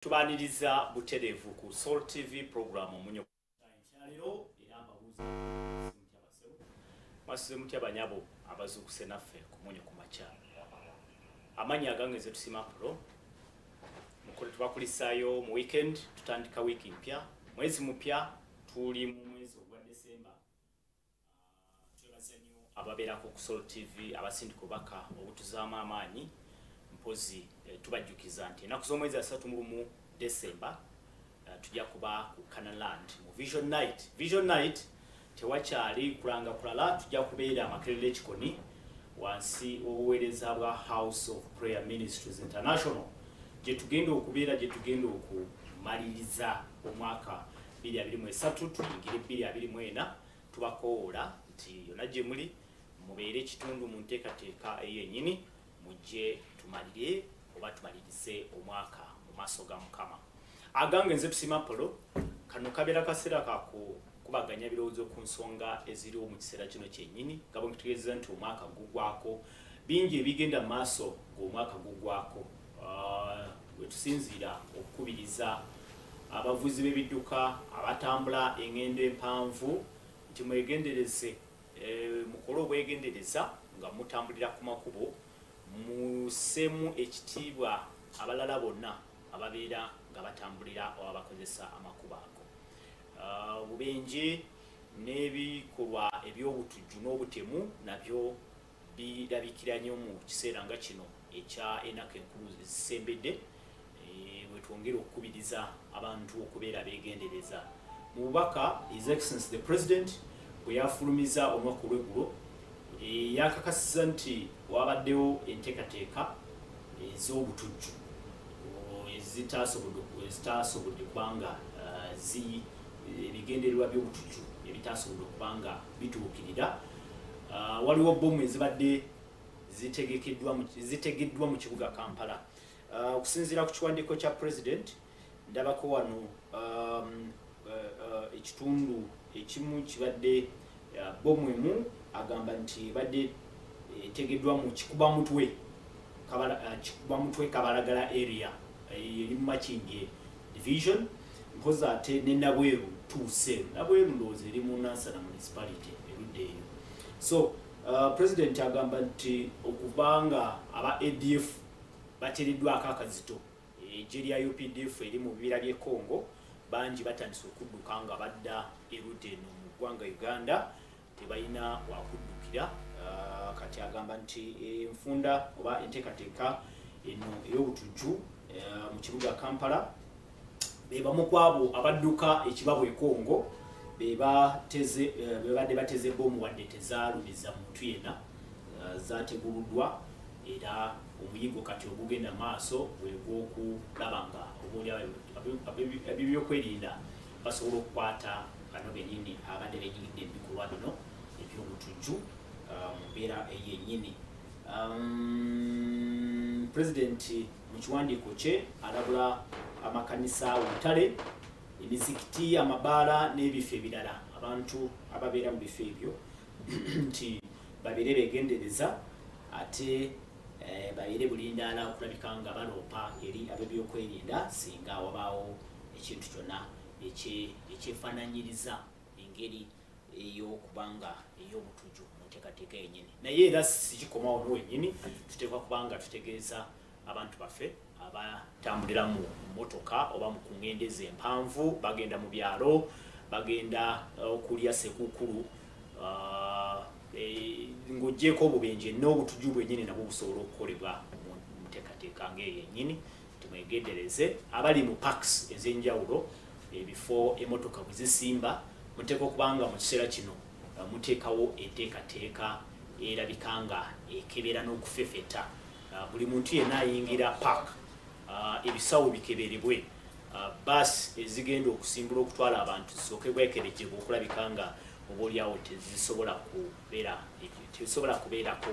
tubaniriza butereevu ku Soul TV program Omunnyo leero era mbabuuza masize mutya banyabo abazuukuse naffe ku Omunnyo ku makya amanyi agange ze tusima pro mukole tubakulisaayo mu weekend tutandika wiki mpya mwezi mupya tuli mu mwezi ogwa Desemba twebaza nnyo ababeerako ku Soul TV abasindika obubaka obutuzaamu amaanyi mpozi tubajjukiza nti ennaku z'omwezi 31 Desemba tujja kuba ku Canaland mu Vision Night tewakyali kulanga kulala tujja kubeera Makerere Kikoni wansi obuweereza bwa House of Prayer Ministries International gye tugenda okumaliriza omwaka 2023 tuyingire 2024 tubakoola nti yonna gye muli mubeere ekitundu mu nteekateeka eyennyini mujje tumalire oba tumalirize omwaka mu maaso ga Mukama. Agange nze tusima polo kano kabeera kaseera kakubaganya birowoozo ku nsonga eziriwo mu kiseera kino kyennyini nga bwe ntutegeeza nti omwaka gugwako bingi ebigenda mu maaso ng'omwaka gugwako we tusinziira okukubiriza abavuzi b'ebidduka abatambula engendo empanvu nti mwegendereze mukole obwegendereza nga mutambulira ku makubo musemu ekitiibwa abalala bonna ababeera nga batambulira oba bakozesa amakubo ago. Obubenje n'ebikolwa eby'obutujju n'obutemu nabyo birabikira nnyo mu kiseera nga kino ekya ennaku enkulu ezisembedde bwe twongera okukubiriza abantu okubeera beegendereza. Mu bubaka His Excellency the President bwe yafulumiza omwaka olw'eggulo yakakasiza nti wabaddewo enteekateeka ez'obutujju ezitaasobodde kubanga ebigendererwa by'obutujju ebitaasobodde okubanga bituukirira. Waliwo bbomu ezibadde zitegeddwa mu kibuga Kampala. Okusinziira ku kiwandiiko kya President ndabako wano ekitundu ekimu kibadde bbomu emu agamba nti badde etegeddwa mu kikubamutwe Kabalagala area eri mu Makinge division mpoza ate ne Nabweru tuuse Nabweru ndowooza eri mu Nansana municipality erudde eyo. So President agamba nti okubanga aba ADF bateereddwako akazito eggye lya UPDF eri mu bibira by'e Congo bangi batandise okudduka nga badda erudde eno mu ggwanga Uganda tebalina wakuddukira. Kati agamba nti enfunda oba enteekateeka eno ey'obutujju mu kibuga Kampala bebamu kwabo abadduka ekibabwa e Congo bebadde bateze bbomu wadde tezaalumiza muntu yenna zaateguluddwa era omuyigo kati ogugenda maaso bwegw'okulaba nga ebyokwerinda basobola okukwata bano bennyini abadde benyigidde ebikolwa bino eby'obutujju mu mbeera eyennyini. President mu kiwandiiko kye alabula amakanisa, obutale, emizikiti, amabaala n'ebifo ebirala abantu ababeera mu bifo ebyo nti babeere beegendereza ate babeere bulindaala okulabika nga baloopa eri ab'ebyokwerinda singa wabaawo ekintu kyonna ekyefaananyiriza engeri ey'okubanga ey'obutujju mu nteekateeka yennyini. Naye era sikikomawo n'wennyini tuteekwa kubanga tutegeeza abantu baffe abatambulira mu mmotoka oba mu kuŋŋendeza empanvu bagenda mu byalo bagenda okulya sekuukulu ng'oggyeko obubenje n'obutujju bwennyini nabwo busobola okukolebwa mu nteekateeka ng'eyennyini. Tumwegendereze abali mu parks ez'enjawulo ebifo emmotoka bwe zisimba muteeka okubanga mu kiseera kino muteekawo enteekateeka erabika nga ekebera n'okufefeta buli muntu yenna ayingira park ebisawo bikeberebwe baasi ezigenda okusimbula okutwala abantu zisooke bwekerejjebwa okulabika nga obaolyawo tezisobola kubeerako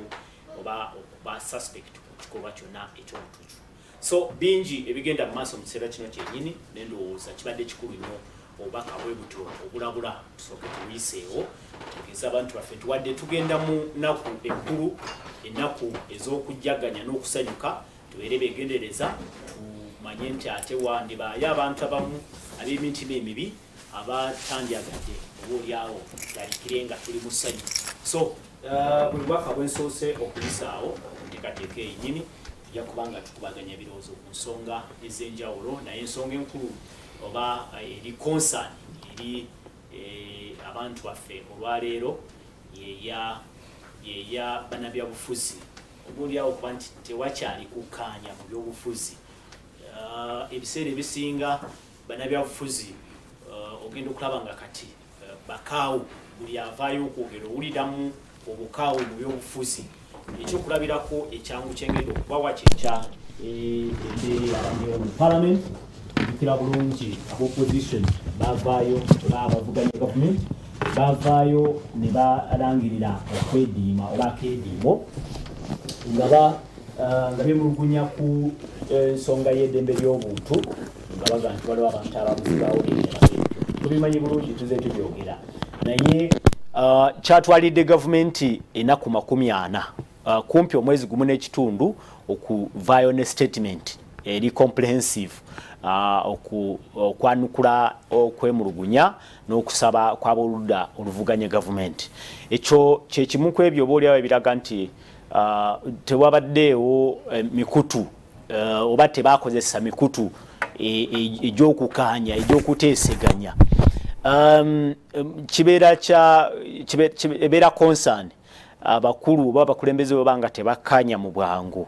oba okuba suspect ku kikolwa kyonna eky'obutujju. So bingi ebigenda mu maaso mu kiseera kino kyennyini nendowooza kibadde kikulu nnyo obubaka bwe butyo obulabula tusooke tuyiseewo tutegeeza abantu baffe tuwadde tugenda mu nnaku enkulu ennaku ez'okujjaganya n'okusanyuka tubeere beegendereza tumanye nti ate wandibayo abantu abamu ab'emitima emibi abatandyagadde obaolyawo tugalikire nga tuli mu ssanyu. So buli bwaka bwensoose okuyisaawo okuteekateeka enyini tujja kuba nga tukubaganya ebirowoozo ku nsonga ez'enjawulo, naye ensonga enkulu oba eri concern eri abantu baffe olwaleero yeya bannabyabufuzi obuolyawo okuba nti tewakyali kukkaanya mu byobufuzi. Ebiseera ebisinga bannabyabufuzi ogenda okulaba nga kati bakaawu buli avaayo okwogera owuliramu obukaawu mu byobufuzi. Ekyokulabirako ekyangu kyengenda okubawa kyekya embeera abambeera mu parliament jjukira bulungi ab'opposition bavaayo oba abavuganya gavumenti bavaayo ne balangirira okwediima oba akeediimo nga bemulugunya ku ensonga y'eddembe ly'obuntu nga baga nti waliwo abantu ababuzibawo tubimanyi bulungi tuze tubyogera, naye kyatwalidde gavumenti ennaku 40 kumpi omwezi gumu n'ekitundu okuvaayo ne statement eri comprehensive okwanukula okwemulugunya n'okusaba kw'aboludda oluvuganya gavumenti. Ekyo kyekimu ku ebyo obaolyawo ebiraga nti tewabaddeewo mikutu oba tebakozesa mikutu egy'okukkaanya egy'okuteeseganya. Ebeera concern abakulu oba abakulembeze bwe banga tebakkaanya mu bwangu.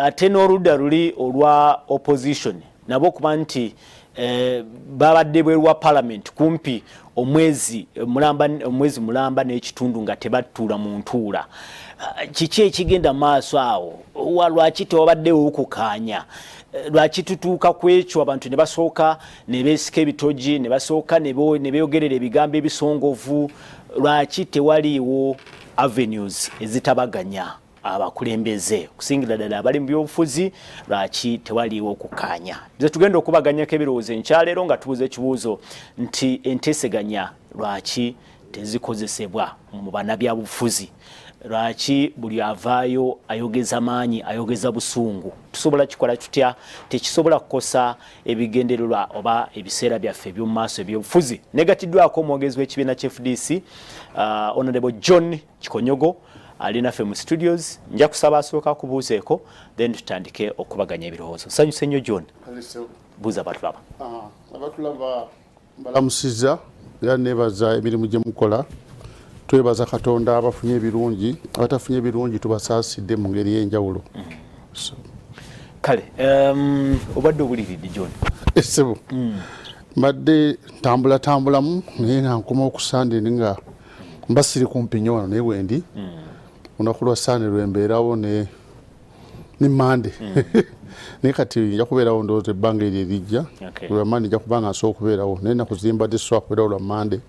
Ate n'oludda luli olwa opposition nabo okuba nti babadde bwerwa parliament kumpi omwezi mulamba n'ekitundu nga tebatuula mu ntuula. Kiki ekigenda maaso awo? Lwaki tewabaddewo okukkaanya? Lwaki tutuuka ku ekyo abantu ne basooka ne beesika ebitogi ne basooka ne beeyogerera ebigambo ebisongovu? Lwaki tewaliiwo avenues ezitabaganya abakulembeze okusingira ddala abali mu byobufuzi? Lwaki tewaliiwo okukkaanya? Nze tugenda okubaganyako ebirowoozo enkyaleero nga tubuuza ekibuuzo nti enteeseganya lwaki tezikozesebwa mu bannabyabufuzi? Lwaki buli avaayo ayogeza maanyi ayogeza busungu? Tusobola kikola tutya? Tekisobola kukosa ebigendererwa oba ebiseera byaffe eby'omu maaso ebyobufuzi. Negatiddwako omwogezi w'ekibiina ky'FDC Honorable John Kikonyogo ali naffe mu studios. Nja kusaba asooka kubuuzeeko then tutandike okubaganya ebirowoozo. Nsanyuse nnyo John. Buuza abatulaba. Abatulaba mbalamusizza era neebaza emirimu gye mukola. Twebaza Katonda abafunye ebirungi, abatafunye ebirungi tubasaasidde mu ngeri y'enjawulo. Kale obadde obuliridde John? Essebo mbadde tambulamu naye nga nkoma okusande nga mba siri kumpi nnyo wano naye wendi olunaku lwa Sande lwembeerawo ne Mande naye kati nja kubeerawo ndowooza ebbanga eryo erijja lwa Mande nja kubanga nsobola okubeerawo naye ennaku zimbadde sobola kubeerawo lwa Mande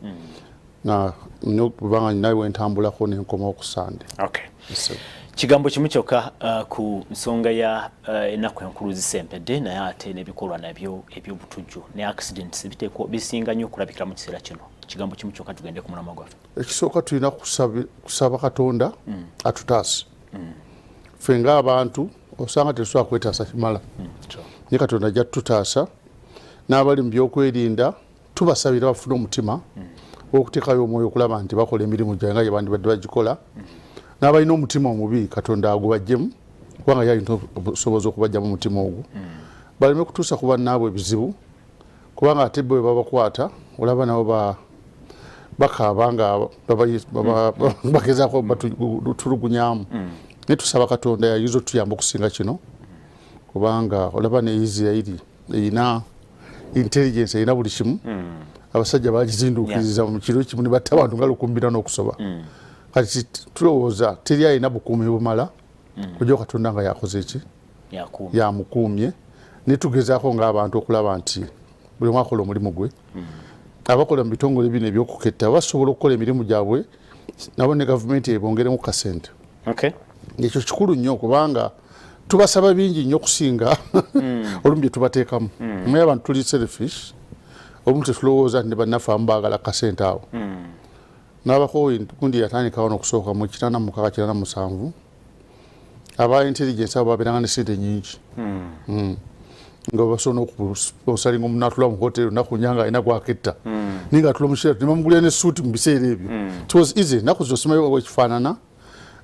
nga nnyo kubanga nawe ntambulako nenkoma okusande. Kigambo kimu kyokka ku nsonga ya ennaku enkulu zisempedde naye ate n'ebikolwa nabyo eby'obutujju ne accidents bisinga nnyo okulabikira mu kiseera kino. Kigambo kimu kyokka tugende ku mulamwa gwaffe. Ekisooka tulina kusaba Katonda atutaase. Ffe ng'abantu osanga tetusobola kwetaasa kimala. Naye Katonda ajja tututaasa. N'abali mu byokwerinda tubasabira bafune omutima okuteekayo omwoyo okulaba nti bakola emirimu gyabwe nga gye bandibadde bagikola. N'abalina omutima omubi Katonda agubaggyemu kubanga yalina obusobozi okubajjamu omutima ogwo. Baleme kutuusa ku bannaabwe ebizibu kubanga ate bwe babakwata olaba nabo bakaaba nga bagezaako batulugunyamu. Naye tusaba Katonda yayinza otuyamba okusinga kino kubanga olaba ne Isirayiri erina intelligence erina buli kimu. Abasajja bagizinduukiriza mu kiro kimu ne batta abantu nga 100 n'okusoba. Kati tulowooza teri alina bukuumi bumala kujja Katonda nga yakoze ki? Yamukuumye. Ne tugezaako ng'abantu okulaba nti buli omu akola omulimu gwe. Abakola mu bitongole bino eby'okuketta basobola okukola emirimu gyabwe nabo ne gavumenti ebongeremu kasente. Ekyo kikulu nnyo kubanga tubasaba bingi nnyo okusinga olumu bye tubateekamu. Naye abantu tuli selfish. Omuntu tetulowooza nti ne bannaffe abamu baagala kasente awo. N'abakooyi gundi yatandikawo n'okusooka mu 86-87 aba intelligence abo babeeranga ne sente nnyingi. nga basono okusponsoring omunatula mu hotel nakunyanga ina gwaketta ninga tulo mushera nimamugulya ne suit mu biseera ebyo it was easy nakuzo simayo wekifanana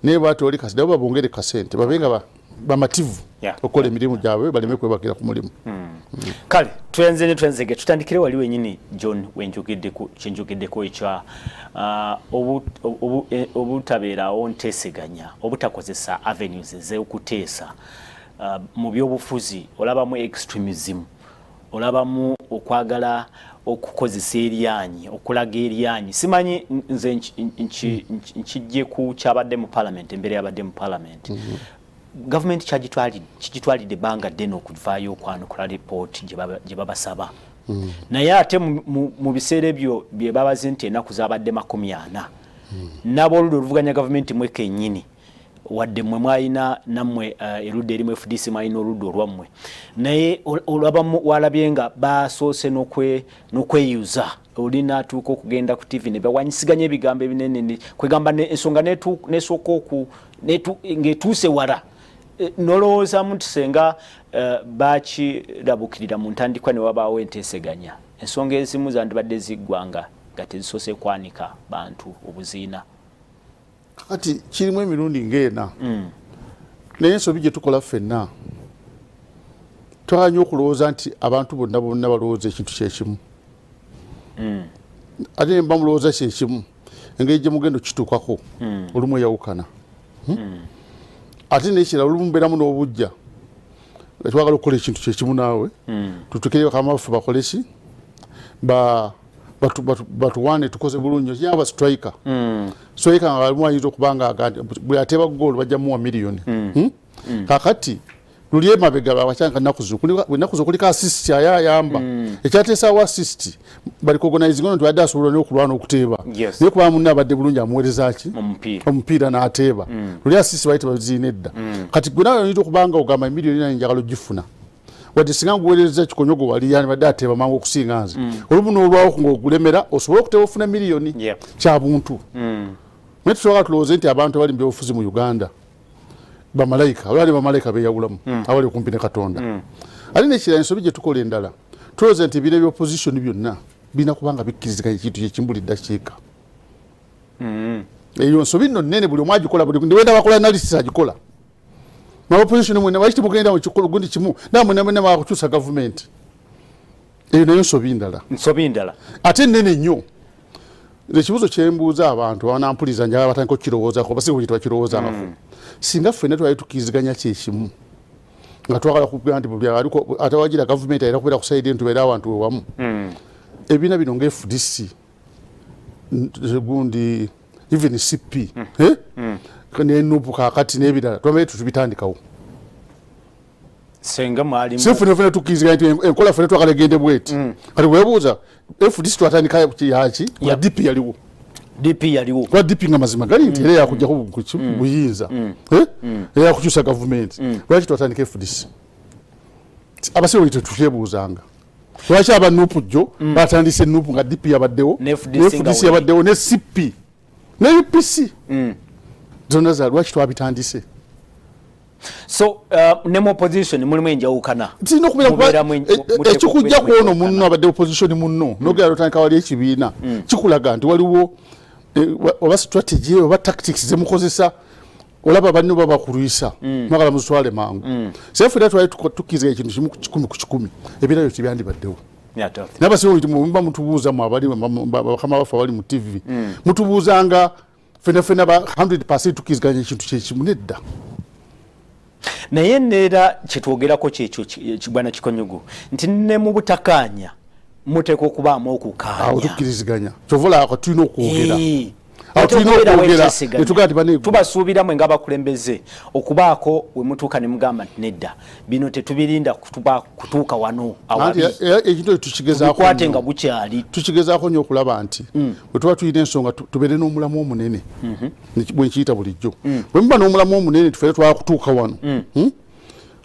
ne bato oli kasi daba bongere kasente babenga bamativu okola emirimu gyabwe baleme kwebakira ku mulimu kale twenzege tutandikire wali wenyini John wenjogeddeko ekya obutabeera onteseganya obutakozesa avenues ez'okuteesa mu byobufuzi olabamu extremism olabamu okwagala okukozesa eryanyi okulaga eryanyi simanyi nze nkijje ku kyabadde mu parliament embere yabadde mu parliament government kigitwalidde ebbanga ddene okuvaayo okwanukula report gye babasaba naye ate mu biseera ebyo bye babaze nti ennaku zabadde 40 n'abooludda oluvuganya gavumenti mwe kennyini wadde mwe mwalina nammwe erudda erimu FDC mwalina oludda olwammwe naye olabamu walabye nga basoose n'okweyuza olina atuuka okugenda ku TV ne bawanyisiganya ebigambo ebinene kwegamba ensonga n'esooka ng'etuuse wala nolowooza nti senga bakirabukirira mu ntandikwa ne wabaawo enteeseganya ensonga ezimu zandibadde ziggwanga nga tezisoose kwanika bantu obuziina kati kirimu emirundi ng'ena naye ensobi gye tukola ffenna twaganya okulowooza nti abantu bonna balowooza ekintu kyekimu ate ne bamulowooza kyekimu engeri gye mugenda okituukako olumu eyawukana ate nekirala olumu mbeeramu n'obujja nga twagala okukola ekintu kyekimu naawe tutukire bakama baffe bakoleki batuwane tukoze bulungi kyaba striker striker nga alimu ayinza okubanga bwe ateeba goal bajja muwa miliyoni kakati luli emabega babacanga nnaku zo kuliko assist ayayamba ekyateesaawo assist bali organizing ono twadde asobola n'okulwana okuteeba naye kuba munne abadde bulungi amuweereza ki omupiira n'ateeba luli assist bayite baziina edda kati gwe nawe oyinza okubanga ogamba miliyoni nani njagala ogifuna wadde singa nguweereza kikonyogo wali yani badde ateeba mangu okusinga nze olumu n'olwawo ng'ogulemera osobola okuteeba ofuna miliyoni kya buntu naye tusobola tulowooze nti abantu abali mu byobufuzi mu Uganda bamalayika olwali bamalayika beeyawulamu abali okumpi ne Katonda ate nekirala ensobi gye tukola endala tulowooza nti ebiina by'opposition byonna birina kubanga bikkiriziganya ekintu kyekimbuli ddakiika eyo nsobi nno nnene buli omu agikola buli wenda bakola analysis agikola opposition mwene bali timugenda mu kikolo gundi kimu namwe namwe bakukyusa government eyo nayo nsobi ndala ate nnene nnyo ekibuzo kyembuuza abantu banampuliza njagala batandika okukirowoozaako basi bwe bakirowoozaako singa ffenna twali tukkiriziganya kyekimu nga twagala kugaa nti ate wagira gavumenti ayina kubeera ku saidi enu tubeere abantu wewamu ebiina bino nga FDC gundi even CP nenupu kakati n'ebirala twamaye tutubitandikawo senga mwalimu sifune tukkiriziganya nti enkola ffenna twagala egende bweti kati weebuuza FDC twatandika yaki nga DP yaliwo kwa DP nga mazima gali nti era yakujjako buyinza era yakukyusa gavumenti lwaki twatandika FDC abasibe tetutyebuuzanga lwaki abanupu jjo batandise nupu nga DP yabaddewo ne FDC yabaddewo ne CP ne UPC zonna za lwaki twabitandise so ne mu opposition mulimu enjawukana tina okubeera ekikujja kuono munno abadde opposition munno nogera lutandika wali ekibiina kikulaga nti waliwo oba strategy oba tactics zemukozesa olaba banno babakulwisa mwagala muzitwale mangu sefu twali tukkiza ekintu kimu 100 ku 100 ebirabyo tibyandibaddewo nabasiwo muba mutubuuza mu abali bakama bafe abali mu TV mutubuuzanga fena 100% tukkiziganya ekintu kyekimu nedda naye neera kyetwogerako kyekyo kibwana kikonyogo nti ne mu butakkaanya muteeka okubaamu okukaanya tukkiriziganya kyovola tulina okwogera tubasuubira mwe nga bakulembeze okubaako we mutuuka ne mugamba nti nedda bino tetubirinda kutuuka wano ekintu tukigezaako nga bukyali tukigezaako nnyo okulaba nti bwe tuba tulina ensonga tubeere n'omulamu omunene bwe nkiyita bulijjo bwe muba n'omulamu omunene tufeere twala kutuuka wano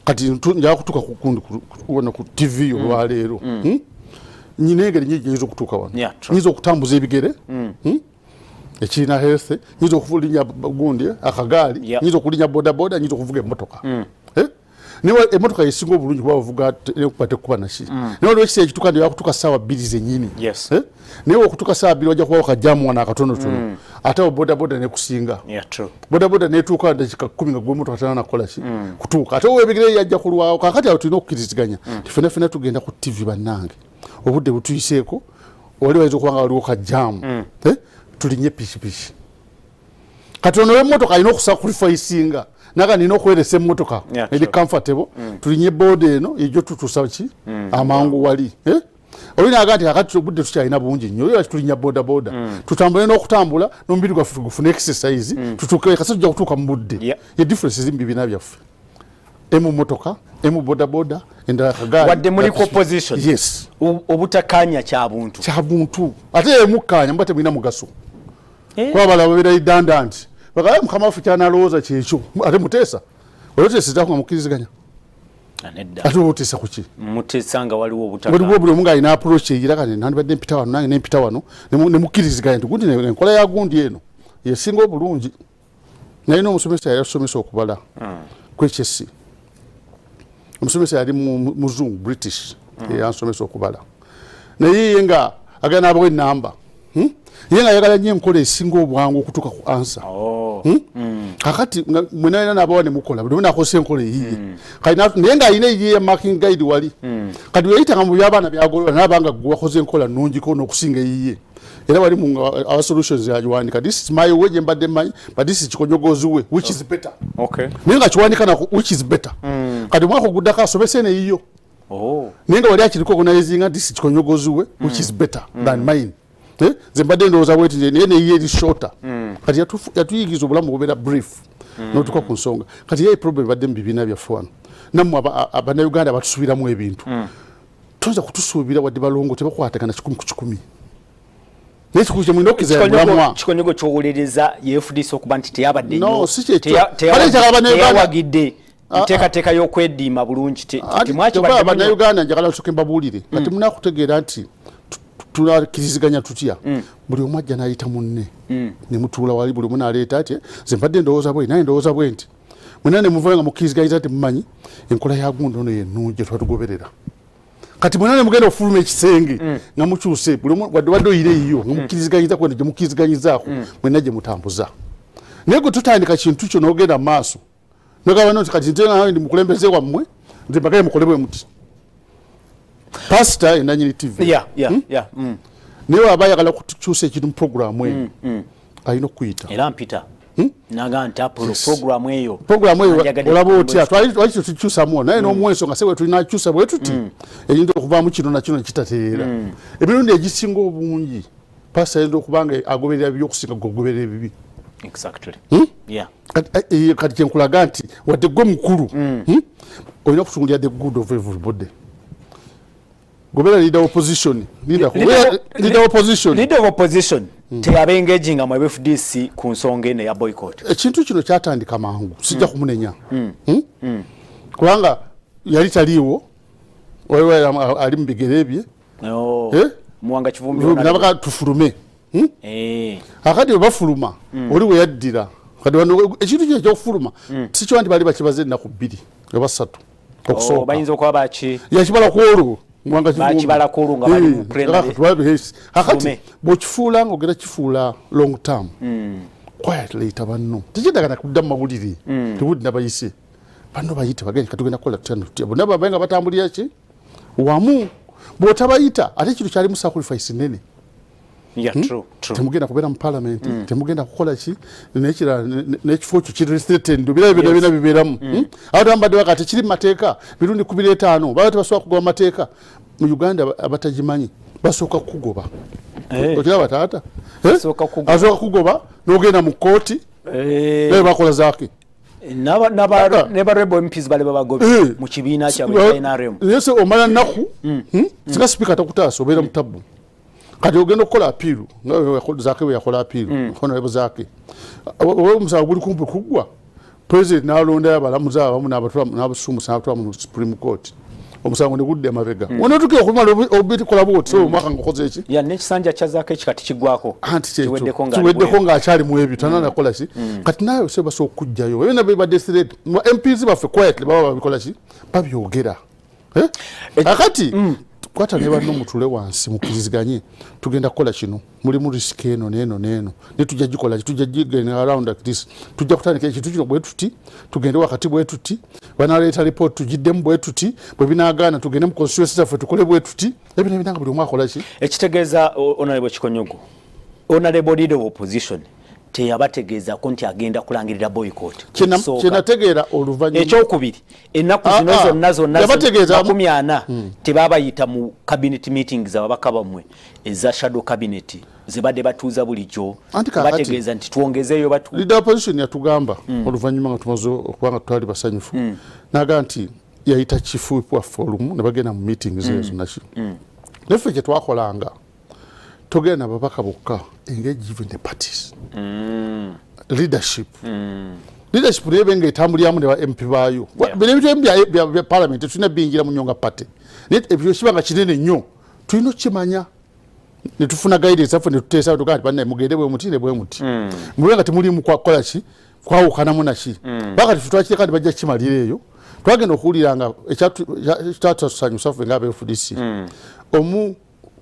kati njala kutuuka ku TV olwaleero nyina engeri nyingi nyinza okutuuka wano nyinza okutambuza ebigere ekirina health nyinza okulinya gundi akagaali nyinza okulinya bodaboda nyinza okuvuga emmotoka niwe emotoka yesinga obulungi kuba ovuga nekupate kuba naki niwe lwekisa ekituka ndio yakutuka sawa 2 zenyini niwe okutuka sawa 2 wajja kuba okajamu wana akatono ate boda boda ne kusinga boda boda ne tuka dakika 10 nga gwe moto atana nakola ki kutuka ate webigire yajja kulwawo kakati awo tulina okukiriziganya tifenefene tugenda ku TV bannange obudde butuyiseeko oli waizo kubanga waliwo kajamu tulinye pishipishi katono wemotoka alina okusacrificinga naga nina okweresa emmotoka eri comfortable tulinye boda eno ejo tutusa ki amangu wali olina agati akati obudde tukyalina bungi nnyo oyo tulinya boda boda tutambule n'okutambula n'omubiri gwaffe gufune exercise tutuuke kasi tujja kutuuka mu budde ye difference zimbi bina byaffe emu motoka emu boda boda endala kagaali wadde muli opposition yes obutakkaanya kya buntu ate emukkaanya mbate mwina mugaso kwa bala babira redundant bakaye mukama waffe kyanalowooza kyekyo ate muteesa olwoteseza nga mukkiriziganya ate otesa kuki mutesanga waliwo obutakkaanya waliwo buli omunga alina approach eyira kati nandibadde mpita wano nange nempita wano ne mukkiriziganya nti gundi enkola ya gundi eno yesinga obulungi nalina omusomesa yali asomesa okubala kwekesi omusomesa yali muzungu British yansomesa okubala naye ye nga agana abawe enamba ye nga ayagala nnyo enkola esinga obwangu okutuuka ku ansa kakati mwenalina nabawa ne mukola buli omu akozesa enkola eyiye naye nga alina eyiye marking guide wali kati weyayitanga mu by'abaana byagolola nabanga gwe wakoze enkola nnungiko n'okusinga eyiye era wali mu our solutions yagiwandika this is my way mbadde manyi but this is kikonyogozi we which is better naye nga kiwandika na which is better kati omwaka oguddako asomese neyiyo naye nga wali akiriko okunayizinga this is kikonyogozi we which is better than mine nze mbadde ndowooza bweti naye neyiyo eri shorter kati yatuyigiza obulamu bubeera brief n'otuuka ku nsonga kati ye problem badde mu bibiina byaffe wano nammwe abannayuganda batusuubiramu ebintu toyinza kutusuubira wadde balongo tebakwatagana 100 ku 100 nekikuja mwino okizera mulamwa kikonyogo kyowuliriza yefudisa okuba nti teyabadde no si kyekyo teyawagidde nteekateeka y'okweddiima bulungi temwakibadde bannayuganda njagala nsooke mbabuulire kati munakutegeera nti tunakiriziganya tutya buli omu ajja n'ayita munne ne mutuula wali buli omu n'aleeta ati nze mbadde ndowooza bwe naye ndowooza bwe nti mwena ne muvayo nga mukkiriziganyiza nti mumanyi enkola ya gundi ono yennungi gye tuba tugoberera kati mwena ne mugenda okufuluma ekisenge nga mukyuse buli omu wadde oyire eyiyo nga mukkiriziganyiza kweno gye mukkiriziganyizaako mwena gye mutambuza naye gwe tutandika kintu kyo n'ogenda mu maaso nogamba nti kati nte nawe ndi mukulembeze wammwe nze mbagaye mukole bwe muti pasita enanyini TV naye waba ayagala kutukyusa ekintu mu programu eyo alina okuyita era mpita naga nti apolo programu eyo olaba otya twali tukyusamu naye n'omwensonga se bwe tulina kyusa bwe tuti eyinza okuvaamu kino nakino nekitateera emirundi egisinga obungi pasita ayinza okuba nga agoberera byokusinga gogoberera ebibi kati kyenkulaga nti wadde gwe mukulu olina okutunulira the good of everybody gobera leader opposition teyabe engaging mu FDC ku nsonga eno ya boycott ekintu kino kyatandika mangu sijja kumunenya kubanga yali taliiwo ali mu bigere bye muwanga kivumbi nabaka tufulume akati bwe bafuluma oli we yaddira kati ekintu kino ekyokufuluma sikyo nti bali bakibaze ennaku 2 oba 3 okusooka bayinza okuba baki yakibala ku olwo bakibala ku olwo nga bali mu plan akati bw'okifuula ng'ogenda kifuula long term quietly tabanno tekindagana kudda mu mawulire tebudde nabayise banno bayite bagende katugenda kukola tutya bonna babaye nga batambulira ki wamu bw'otabayita ate ekintu kyali mu sacrifice nene temugenda kubeera mu parliament temugenda kukola ki n'ekifo kyo kirestricted bina bibeeramu awo tebambadde baka tekiri mu mateeka birundi 15 baba tebasobola kugoba mateeka mu Uganda abatagimanyi basooka kugoba okiraba taata asooka kugoba n'ogenda mu kooti naye bakola zaake neba rebel MPs bale babagobe mu kibiina kyabwe NRM yese omala nnaku singa speaker takutaasa obeera mu tabbu kati ogenda okukola apiiru zaake bwe yakola apiiru honorable zaake omusango guli kumpi kuggwa president n'alondayo abalamuzi abamu n'abasumusa n'abatwala mu Supreme Court omusango ne gudde amabega wano tukiye okumala obitikola bwoti so omwaka ngokoze eki ya n'ekisanja kyazaako ekikati kigwako kiweddeko ng'akyali mu ebyo tananakola ki kati naawe se basobola okujjayo ebyo nabyo badde threat MPs baffe quietly baba babikola ki babyogera akati kwata ne banno mutule wansi mukiriziganye tugenda kukola kino muli mu risk eno neeno ne tujja gikola tujja gigenda around like this tujja kutandika ekintu kino bwe tuti tugende wakati bwe tuti banaleeta report tugiddemu bwe tuti bwe binaagaana tugende mu constituency zaffe tukole bwe tuti ebyo nebinanga buli omwe akola ki ekitegeeza honorable Kikonyogo honorable leader of opposition teyabategeezako nti agenda kulangirira boycott kyenategeera oluvannyuma ekyokubiri ennaku zino zonna 40 tebabayita mu cabinet meetings ababaka bamwe eza shadow cabinet zibadde batuuza bulijjo bategeeza nti tuongezeeyo leader opposition yatugamba oluvannyuma nga tumaze okubanga tutwali basanyufu naga nti yayita chifu waffe olumu ne bagenda mu meetings ezo naki naffe kye twakolanga togenda ababaka bokka engage even the parties leadership leadership nga etambulyamu ne ba MP baayo bintu bya parliament tulina bingira mu nyonga party ebyo kibanga kinene nnyo tulina okimanya ne tufuna guidance affe ne tuteesa tugaa banne mugende bwe muti ne bwe muti mubenga temuli mu kwakola ki kwawukanamu naki bakati tutwakireka ne bajja kimalira eyo twagenda okuwuliranga ekyatusanyusa ffe ng'aba FDC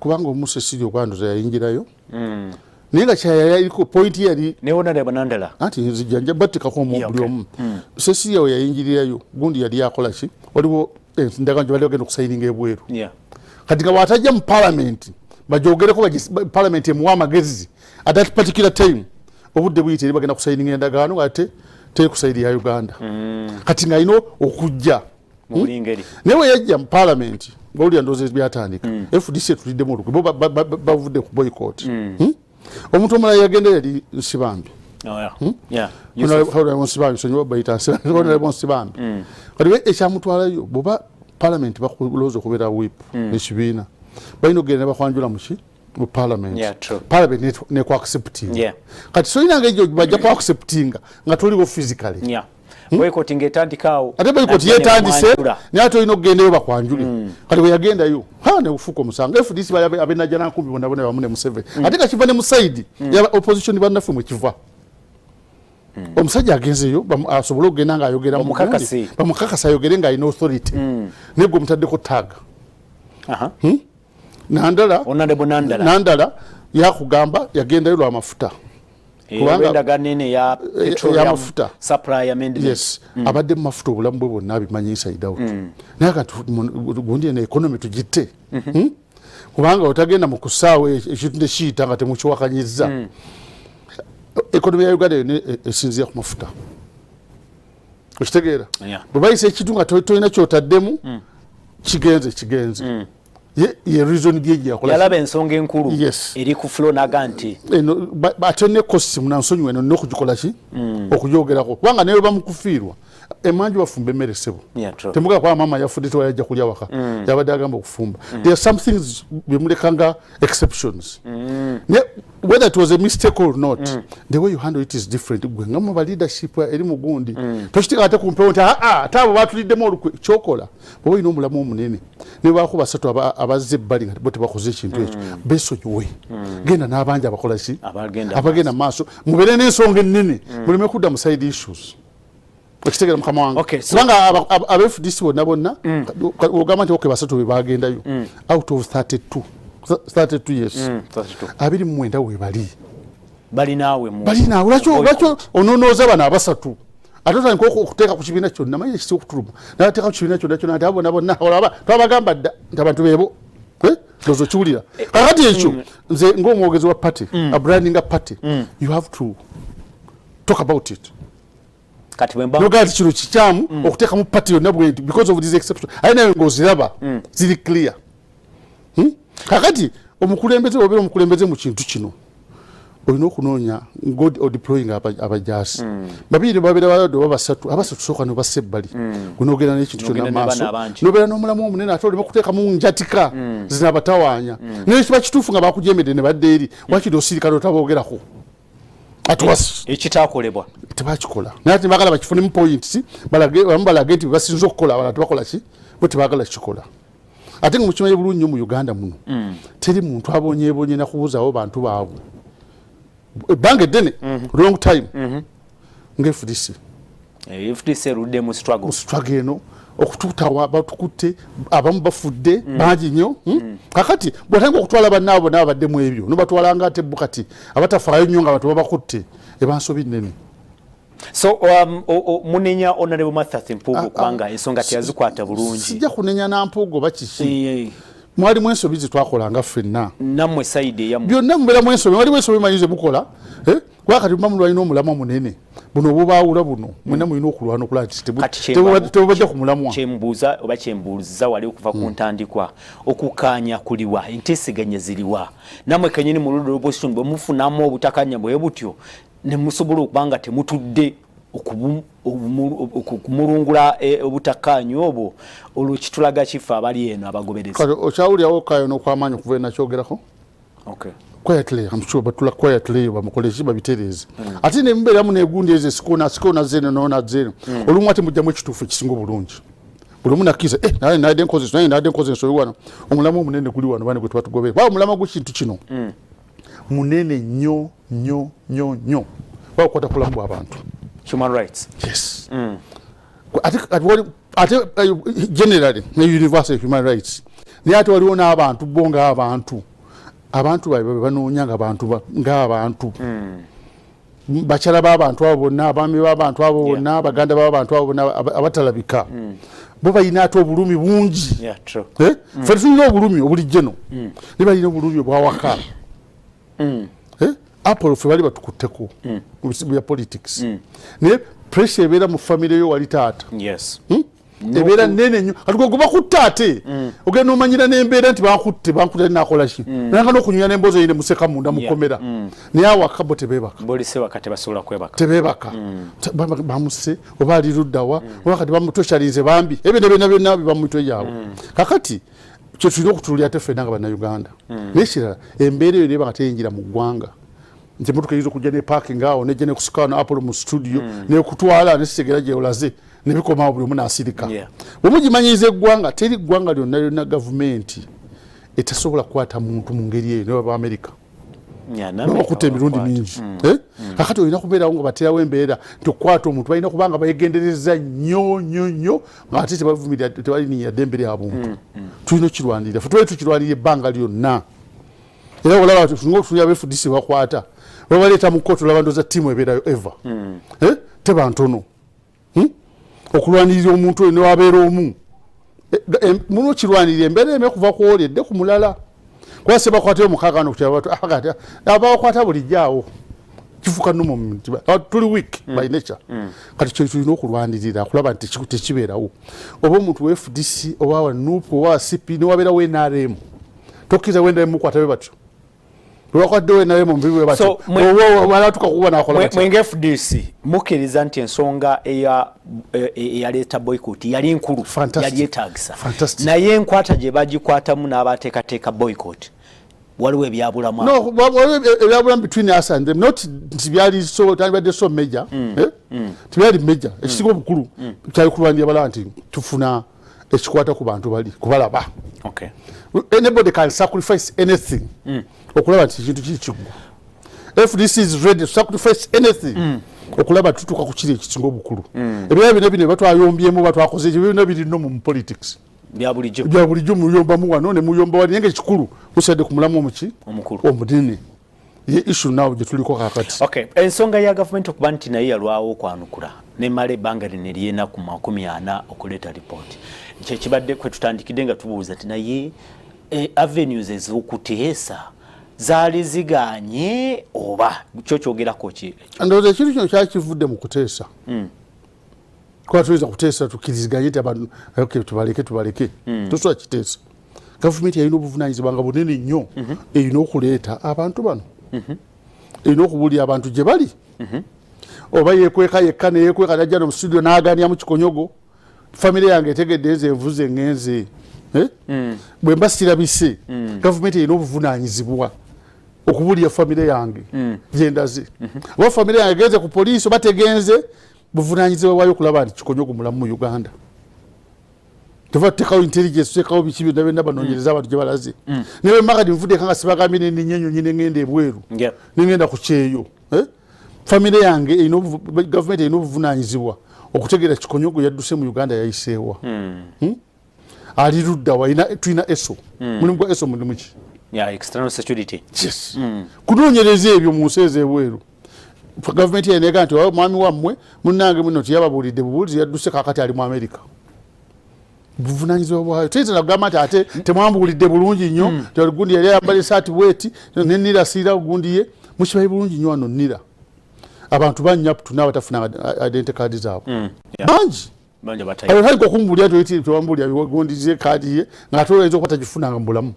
kubanga omuse siri okwanduza yayingirayo naye nga kyayaliko point yali neonale banandala anti nzijanja battekako omubuli omu sesiri yawe yayingirirayo gundi yali yakola ki waliwo endagaano bali bagenda okusayininga ebweru kati nga watajja mu parliament bajogereko parliament emuwa amagezi at that particular time obudde buyite eri bagenda kusayininga endagaano ate teri kusayirira Uganda kati nga alina okujja naye yajja mu parliament bawulira ndowooza byatandika FDC tuliddemu olukwe bavudde ku boycott omuntu omulala yagenda yali Nsibambi Nsibambi kati ekyamutwalayo bwoba parliament bakulowooza okubeera whip nekibiina balina okugenda ne bakwanjula muki mu parliament nekwaacceptinga kati solinanga ejo bajja kuacceptinga nga toliwo physically boycotting etandikaawo ate boycott yetandise naye ate olina okugendayo bakwanjule kati bwe yagendayo ne ufuuka omusango FDC abenajja nankumbi bonna bamu ne Museveni ate nga kiva ne mu side ya opposition bannaffe mwe kiva omusajja agenzeyo asobole okugenda ng'ayogera bamukakasa ayogere ng'alina authority naye gwe omutaddeko tag nandala yakugamba yagendayo lw'amafuta yamafuta abadde mu mafuta obulamu bwe bwonna abimanyi inside out naye kati gundi eno economy tugitte kubanga otagenda mu kusaawa ekintu nekiyita nga temukiwakanyizza economy ya Uganda yonna esinzira ku mafuta okitegeera bwe bayisa ekintu nga tolina kyotaddemu kigenze ye reason gye yakola yalaba ensonga enkulu eri ku flow naga nti ate ne costume nansonyiwe eno n'okugikola ki okugyogerako kubanga naye bamukufiirwa emanju bafumba emmere ssebo temugaa kwa maama yafudde tewayajja kulya waka yabadde agamba okufumba there are some things bemulekanga exceptions whether it was a mistake or not the way you handle it is different gwe nga muba leadership eri mugundi tokitika ate kumpewo nti ate abo batuliddemu olukwe kyokola bwoba olina omulamu omunene ne baako basatu abazze ebbali nga bo tebakoze ekintu ekyo besonyiwe genda n'abangi abakola ki abagenda mu maaso mubeere n'ensonga ennene muleme kudda mu side issues okitegera mukama wange kubanga aba FDC bonna ogamba nti oke basatu be bagendayo out of 32 years 29 we balinaawe lwaki ononooza bano abasatu ate otandika okuteeka ku kibiina kyonna manyi ekisi okutuluma nateeka ku kibiina kyonna nti abona bonna olaba twabagamba dda nti abantu beebo ndozo kiwulira kakati ekyo nze ng'omwogezi wa party abrandinga party you have to talk about it nogati kino kikyamu okuteeka mu party yonna bwenti because of these exceptions aye naye ng'oziraba ziri clear kakati omukulembeze obeera omukulembeze mu kintu kino olina okunoonya deploying abajaasi babiri babeera balwadde oba abasatu sooka nobassa ebbali gunogenda n'ekintu kyonna maaso nobeera n'omulamu omunene ate olima okuteekamu njatika zina abatawaanya naye kiba kituufu nga bakujemedde ne badde eri wakiri osirikale otaboogerako ekitakolebwa tebakikola naye ati bagala bakifunemu points bamu balage nti bebasinza okukola abala tebakola ki bo tebagala kikola ate nga mukimanyi bulungi nnyo mu Uganda muno teri muntu abonyeebonye na kubuuzaawo bantu baabwe ebbanga eddene long time nga FDC erudde mu struggle eno okututawa batukutte abamu bafudde bangi nnyo kakati bw'otandika okutwala bannaabo naabo baddemu ebyo nobatwalanga ate bukati abatafaayo nnyo nga abantu babakutte ebansobi nnene. So munenya Honorable Martha Mpuugo kubanga ensonga teyazikwata bulungi. Sijja kunenya na Mpuugo bakisi. Mwalimu ensobi zitwakolanga ffenna. Nammwe side yammwe. Byonna mubeeramu ensobi, waliwo ensobi manyize mukola. Wakati muba mulina omulamwa munene. Buno obubaawula buno. Mwenna mulina okulwana okulaba nti tebubajja ku mulamwa. Kyembuuza oba kyembuuza wali okuva ku ntandikwa okukaanya kuliwa enteeseganya ziriwa. Nammwe kenyini mu ludda opposition bwe mufunamu obutakkaanya bwe butyo ne musobola okubanga temutudde okumulungula obutakkaanya obwo olwo kitulaga kifa abali eno abagoberezi. Kale okyawulirawo kayo n'okwamaanyi okuva nakyogerako? Okay. Quietly, I'm sure, batula quietly bamukoleshi babitereze. Ate ne mbeeramu negundi ezo sikona zeno nona zeno. Olumu ate mujjamu ekituufu ekisinga obulungi. Buli omuntu akkiza naye nkoze ensonyi wano omulamu omunene guli wano bane gwe tuba tugobere. Waawe omulamu gw'ekintu kino munene nnyo nnyo nnyo nnyo. Bakwata kulamu bw'abantu. Human rights. Yes. Ate generally ne universal human rights. Naye ate waliwo n'abantu bo ng'abantu. Abantu banoonya ng'abantu. Bakyala b'abantu abo bonna, abaami b'abantu abo bonna, baganda b'abantu abo bonna abatalabika. Bo balina ate obulumi bungi. Ffe tulina obulumi obulijjo no. Ne balina obulumi obwawaka. Apollo ffe bali batukutteko mu bizibu bya politics. Naye pressure ebeera mu famire yo wali taata. Yes. Ebeera nnene nnyo kati gwe bakutte ate ogenda omanyira n'embeera nti bakutte nakola ki nanga n'okunyuya n'emboozi eyine museka munda mukomera naye awaka bo tebeebaka tebasobola kwebaka tebeebaka bamuse oba ali luddawa oba kati bamutoshalize bambi ebyo byonna biba mu mitwe gyabwe kakati kye tulina okutuulira ate ffenna nga bannayuganda naye kirala embeera eyo neeba nga teyingira mu ggwanga nti emotoka eyinza okujja ne parking awo nejja nekusikawo na Apollo mu studio nekutwala nesitegera gyolaze nebikomawo buli omu n'asirika bwe mugimanyiiza eggwanga teri ggwanga lyonna lyonna gavumenti etasobola kukwata muntu mu ngeri eyo ne America bakutta emirundi mingi kakati olina kubeerawo nga baterawo embeera nti okukwata omuntu balina kubanga bayegendereza nnyo nnyo nnyo ng'ate tebalininya ddembe lya buntu tulina okirwanirira fe tubale tukirwanirira ebbanga lyonna era olaba tulinga okutunira abeefudisi bakwata babaleeta mu kkooti olaba ndooza ttiimu ebeerayo eva teba ntono okulwanirira omuntu oyo newabeera omu muno kirwanirira embeera eme kuva ku oli edde ku mulala kuba se bakwatayo mukaaga wano kukyabatu abakwata bulijjo awo kifuuka nnomo mu mutiba tuli week by nature kati kyo tulina okulwanirira kulaba nti tekibeerawo oba omuntu wa FDC oba wa NUP oba wa CP newabeerawo NRM tokkiriza wenda mukwatabe batyo lwakwaddewo NRM mubiwe batyo balatuka kuba nakola batyo mwenge FDC mukkiriza nti ensonga eyaleeta boycott yali nkulu yali yeetaagisa naye enkwata gye bagikwatamu n'abateekateeka boycott waliwo ebyabulamu ebyabulamu between us and them not nti byali tandibadde so major tibyali major ekisinga obukulu kyali kulwanirira balaba nti tufuna ekikwata ku bantu bali kubalaba anybody can sacrifice anything okulaba nti ekintu kiri kiggwa FDC is ready to sacrifice anything okulaba tutuuka ku kiri ekisinga obukulu ebyo bino batwayombyemu batwakoze ebyo byonna biri nno mu politics bya bulijjo muyombamu wano ne muyomba wali nenge kikulu kusadde ku mulamu omuki omunene ye issue nawo gye tuliko kakati ensonga ya gavumenti okuba nti naye yalwawo okwanukula nemala ebbanga lino ery'ennaku 40 okuleeta lipooti kyekibadde kwe tutandikidde nga tubuuza nti naye avenues ez'okuteesa zaali ziganye oba kyo kyogerako ki ndowooza ekintu kino kyakivudde mu kuteesa kuba tuyinza kuteesa tukkiriziganye ti abantu tubaleke tosobola kiteesa gavumenti yalina obuvunaanyizibwa nga bunene nnyo erina okuleeta abantu bano erina okubuulira abantu gye bali oba yekweka yekka neyekweka najja no mu studio n'aganira mu kikonyogo famire yange etegedde nze envuze ngenze bwe mba sirabise gavumenti erina obuvunaanyizibwa okubuulira famire yange gyendaze oba famire yange egenze ku poliisi oba tegenze buvunaanyizibwa waayo okulaba nti kikonyogo mulamu mu Uganda keva tekawo intelligence tekawo bikibi ndabenda banonyereza abantu gye balaze newe makati mvude kanga sibagamine ninyenyo nyine ngende ebweru ningenda ku kyeyo family yange ino government ino buvunanyizibwa okutegera kikonyogo yadduse mu Uganda yayiseewa ali rudda wa tuina eso mulimu kwa eso mulimu ki external security yes kunonyereza ebyo mu nseze ebweru government yenega nti mwami wammwe munange muno tiyababulidde bubulizi yadduse kakati ali mu America buvunanyizibwa bwayo tezera kugamba nti ate temwambulidde bulungi nnyo gundi yali ayambala esaati bweti nenira siira gundi ye mukibayi bulungi nnyo wano nira abantu banyaputu n'abatafuna identity card zaabwe bangi abatali kukumbulya tewambulya bigondize kadi ye ng'atoyinza okuba tagifunanga mu bulamu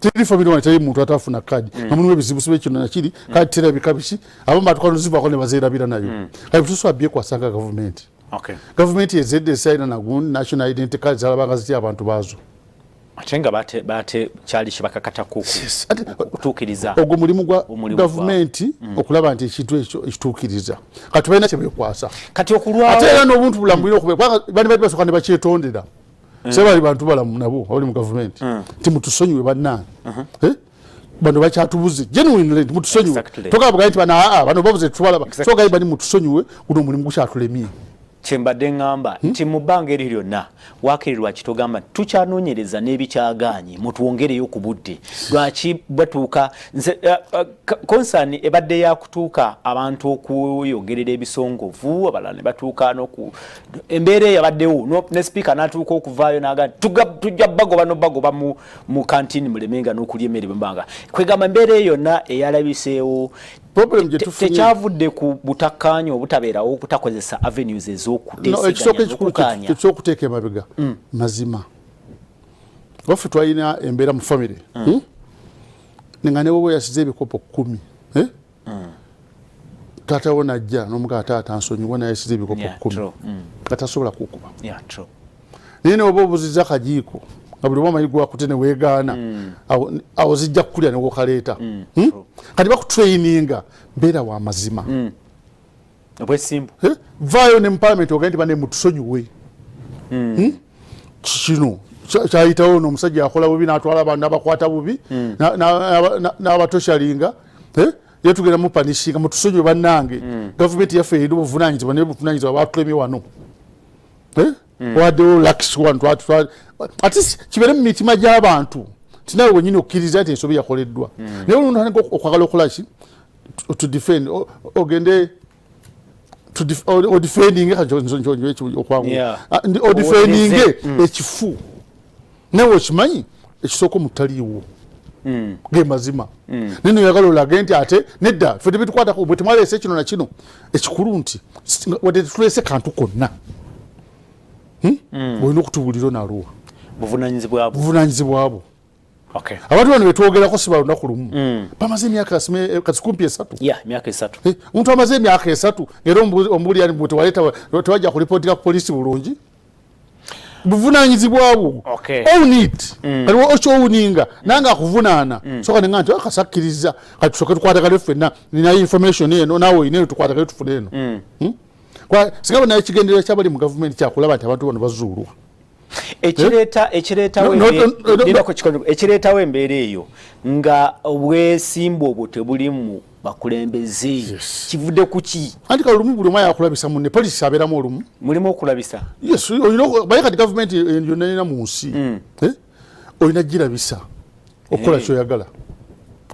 telifamire teri muntu atafuna kadi namuntu webizibu sibe kino nakiri kadi terabika biki abamu batukanuzibwako ne bazerabira nayo kati tuso abye kwasanga government government yezedde sayina nagundi national identity card zalabanga ziti abantu bazo atenga bate kyali kibakakata kuku kutukiriza ogwo mulimu gwa government okulaba nti ekintu ekyo ekitukiriza kati balina kyebekwasa kati okulwa ate era n'obuntu bulambulira okubekwa bani bati basooka ne bakyetondera sebali bantu balamu nabo abali mu government ti mutusonyiwe bannange bano bakyatubuze genuinely mutusonyiwe tokavuga nti bano babuze tubalaba sogayi bani mutusonyiwe guno omulimu gukyatulemye kyembadde ngamba nti mu bbanga eri lyonna wakirirwa kitogamba tukyanoonyereza n'ebikyaganye mutuwongereyo ku budde lwaki batuuka nze konsani ebadde yakutuuka abantu okuyogerera ebisongovu abalala ne batuuka embeera eyabaddewo ne sipiika n'atuuka okuvaayo n'aga tujja bagoba nobagoba mu kantini mulemenga n'okulya emmere bembanga kwegamba embeera eyo yonna eyalabiseewo tekyavudde ku butakkaanya obutabeerawo okutakozesa avenues ez'okuteeseganya ekyokuteeka emabega mazima waffe twalina embeera mu famire nenga newowe yasize ebikopo 10 taatawo najja n'omugaa taata nsonyiwa naye yasize ebikopo 10 katasobola kukuba naye newoba obuziza akajiiko nga buli wamanyi gwakute ne weegaana awo zijja kukulya ne wokaleeta kati bakutraininga mbeera wa mazima obwesimbu vaayo ne mu parliament ogenda nti bane mutusonyiwe kino kyayitawo n'omusajja akola bubi n'atwala abantu n'abakwata bubi n'abatoshalinga ye tugenda mupanishinga mutusonyiwe bannange gavumenti yaffe erina obuvunanyizibwa naye obuvunanyizibwa batulemye wano waddewo lakisi wantu ate kibeere mu mitima gy'abantu tinawe wenyini okkiriza nti ensobi yakoleddwa naye oluntu okwagala okolaki to defend ogende odefendinge odefendinge ekifu nawe okimanyi ekisooka omutaliiwo ge mazima nino yagala olage nti ate nedda ffe tebitukwatako bwe temwaleese kino na kino ekikulu nti wadde tetuleese kantu konna olina okutubulira onaalwa buvunanyizibwabwo abantu bano betwogerako si balunaku lumu bamaze emyaka katikumpi 3 omuntu amaze emyaka 3 era ombuulira bwe tewajja kulipootira ku polisi bulungi buvunanyizibwabwo ownit kaliwo okyowuninga nange akuvunaana soka nenga nti akasakkiriza kati tusoke tukwatagale ffenna ninayo information eno naawe oyineyo tukwatagale tufune eno sigabo naye ekigendererwa kyabali mu gavumenti kyakulaba nti abantu bano bazuulwa ekireetawo embeera eyo nga obwesimbu obwo tebuli mu bakulembeze kivudde ku ki anti kalumu buli omu ayakulabisa munne polisi abeeramu olumu mulimu okulabisa yes baye kati gavumenti yonna erina mu nsi olina girabisa okukola kyoyagala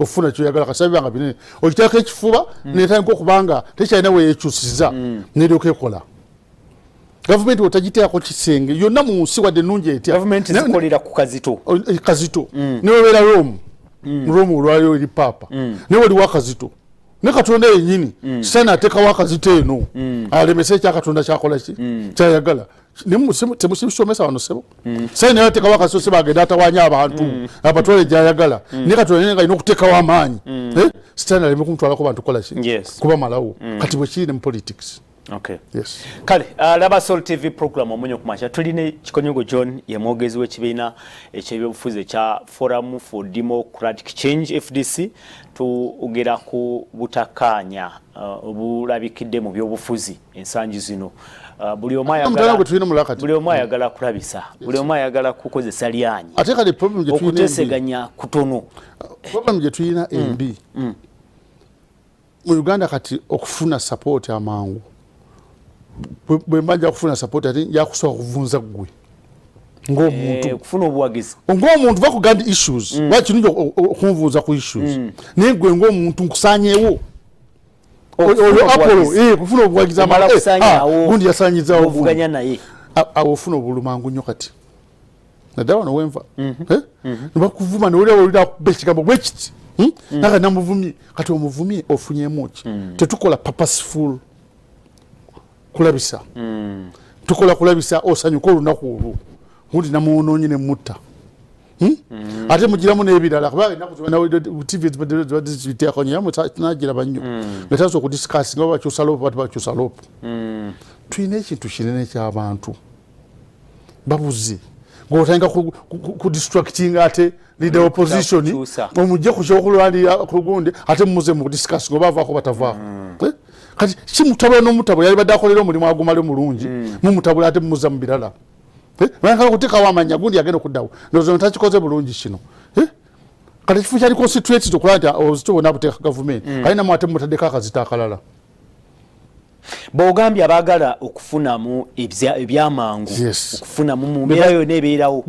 ofuna kyoyagala kasabibanga binene okiteeka ekifuba netandika okubanga tekyalina weyekyusiza neryoka ekola gavumenti otagiteekako kisenge yonna mu nsi wadde ennungi etya gavumenti zikolera ku kazito newebeera Rome olwaliro eri paapa newe oliwo akazito ne katonda yennyini sitaani ateekawo akazito eno alemese ekyakatonda kyakola ki kyayagala temusomesa wano sebo sitaani naye ateekawo akazito sebo agenda atawanya abantu abatwale gyayagala naye katonda yenye nga alina okuteekawo amaanyi sitaani aleme kumutwalako bantu kola ki kuba malawo kati bwe kiri ne mu politics Okay. Yes. Kale laba Soul TV program Omunnyo kumakya tuline Kikonyogo John ye mwogezi w'ekibiina eky'ebyobufuzi ekya Forum for Democratic Change FDC tuogera ku butakkaanya obulabikidde mu byobufuzi ensangi zino buli omu ayagala kulabisa buli omu ayagala kukozesa lyanyi ate kale problem gye tulina okuteseganya kutono problem gye tulina embi mu Uganda kati okufuna support amangu bwe mbanja kufuna support ati yakusobola kuvunza gwe ng'omuntu kufuna obuwagizi ng'omuntu bakugamba issues lwaki okunvuuza ku issues naye gwe ng'omuntu nkusaanyeewo oyo apolo kufuna obuwagizi gundi yasaanyizaawo ovuganya naye awo ofuna obulumangu nnyo kati naddala wano wenva nebakuvuma newolira kuba ekigambo bwe kiti naga namuvumye kati omuvumye ofunyemu ki tetukola purposeful kulabisa tukola kulabisa osanyuka olunaku olwo gundi namuwonoonye ne mutta ate mugiramu n'ebirala kuba ennaku tv zibaddenagira nnyo netaza okudiscasi nga babakyusa loopu bati bakyusa loopu tulina ekintu kinene ky'abantu babuze ng'otandika kudistractinga ate leader opposition omujje ku kyokulwanira ku gundi ate mumuze mu discussi ngoba avaako batavaako kati kimutabula n'omutabula yali badde akolera omulimu agumale mulungi mumutabula ate mumuza mu birala bayagala kuteekawo amanya gundi agenda okuddawo ndowooza ntakikoze bulungi kino kati ekifo kyali constituted okulaba nti obuzito bwonna buteeka gavumenti kalinamu ate mutaddeko akazito akalala bw'ogambye abaagala okufunamu ebyamangu okufunamu mu mbeera yonna ebeerawo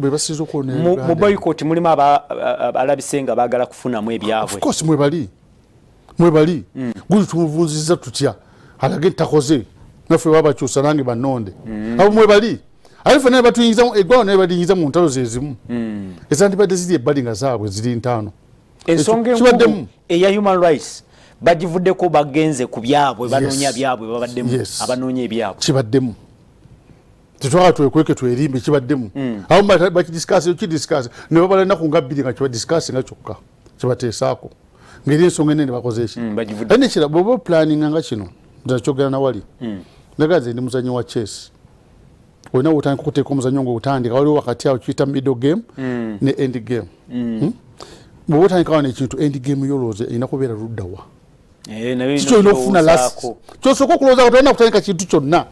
mu boycott mulimu abalabise nga baagala kufunamu ebyabwe of course mwebali guli tumuvunziza tutya alage ntakoze naffe babakyusa nange bannonde abo mwebali ate ffe naye batuyingizamu eggwalo naye badiyingiza mu ntalo zezimu ezandibadde ziri ebbali nga zaabwe ziri ntaano ensonga enkulu eya human rights bagivuddeko bagenze ku byabwe banoonya byabwe babaddemu abanoonya ebyabwe kibaddemu tetwala twekweke twerimbe kibaddemu abo bakidiscasi ne babala ennaku nga bbiri nga kibadiscasi nga kyokka kibateesaako ngeri ensonga enene bakoze eki ate nekira bwoba planninga nga kino nzakyogera nawali nagaze ndi muzanyi wa chess olina wotandika okuteeka omuzanyo ngaotandika waliwo wakati awo kiyita middle game ne end game bwoba otandikawo nekintu end game yolooze erina kubeera luddawa kiki olina okufuna last kyosooka okulowooza kati olina kutandika kintu kyonna